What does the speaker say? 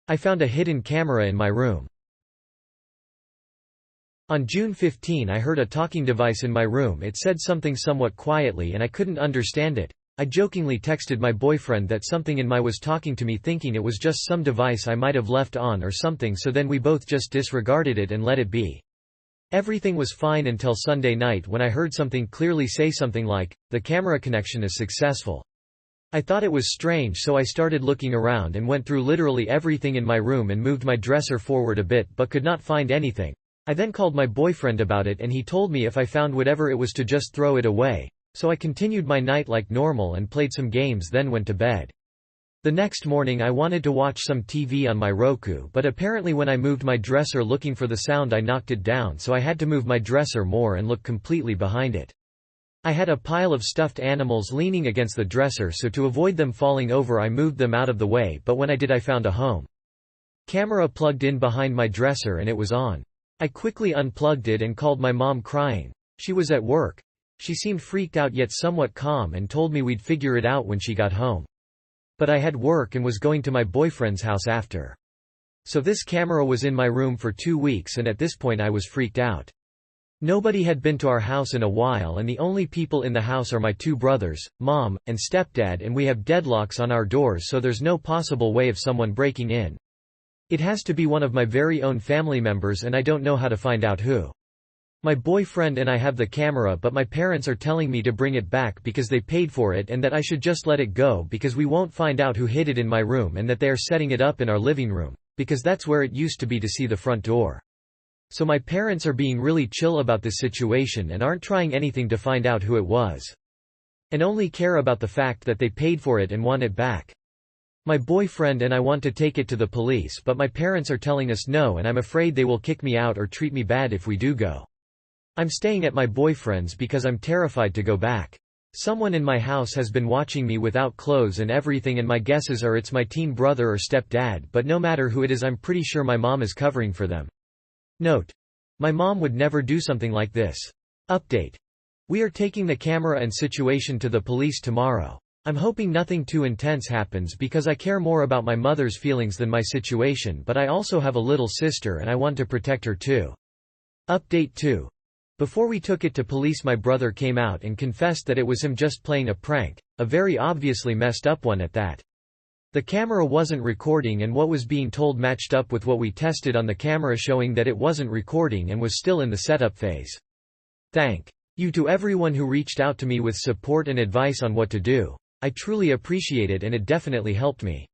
I found a hidden camera in my room. On June 15 I heard a talking device in my room. It said something somewhat quietly and I couldn't understand it. I jokingly texted my boyfriend that something in my was talking to me, thinking it was just some device I might have left on or something, so then we both just disregarded it and let it be. Everything was fine until Sunday night when I heard something clearly say something like, "The camera connection is successful." I thought it was strange, so I started looking around and went through literally everything in my room and moved my dresser forward a bit but could not find anything. I then called my boyfriend about it and he told me if I found whatever it was to just throw it away, so I continued my night like normal and played some games, then went to bed. The next morning I wanted to watch some TV on my Roku, but apparently when I moved my dresser looking for the sound I knocked it down, so I had to move my dresser more and look completely behind it. I had a pile of stuffed animals leaning against the dresser, so to avoid them falling over I moved them out of the way, but when I did I found a home camera plugged in behind my dresser and it was on. I quickly unplugged it and called my mom crying. She was at work. She seemed freaked out yet somewhat calm and told me we'd figure it out when she got home. But I had work and was going to my boyfriend's house after. So this camera was in my room for 2 weeks and at this point I was freaked out. Nobody had been to our house in a while and the only people in the house are my 2 brothers, mom, and stepdad, and we have deadlocks on our doors, so there's no possible way of someone breaking in. It has to be one of my very own family members and I don't know how to find out who. My boyfriend and I have the camera, but my parents are telling me to bring it back because they paid for it and that I should just let it go because we won't find out who hid it in my room, and that they are setting it up in our living room, because that's where it used to be to see the front door. So my parents are being really chill about this situation and aren't trying anything to find out who it was. And only care about the fact that they paid for it and want it back. My boyfriend and I want to take it to the police, but my parents are telling us no, and I'm afraid they will kick me out or treat me bad if we do go. I'm staying at my boyfriend's because I'm terrified to go back. Someone in my house has been watching me without clothes and everything, and my guesses are it's my teen brother or stepdad, but no matter who it is I'm pretty sure my mom is covering for them. Note: my mom would never do something like this. Update: we are taking the camera and situation to the police tomorrow. I'm hoping nothing too intense happens because I care more about my mother's feelings than my situation, but I also have a little sister and I want to protect her too. Update 2. Before we took it to police, my brother came out and confessed that it was him just playing a prank, a very obviously messed up one at that. The camera wasn't recording and what was being told matched up with what we tested on the camera, showing that it wasn't recording and was still in the setup phase. Thank you to everyone who reached out to me with support and advice on what to do. I truly appreciate it and it definitely helped me.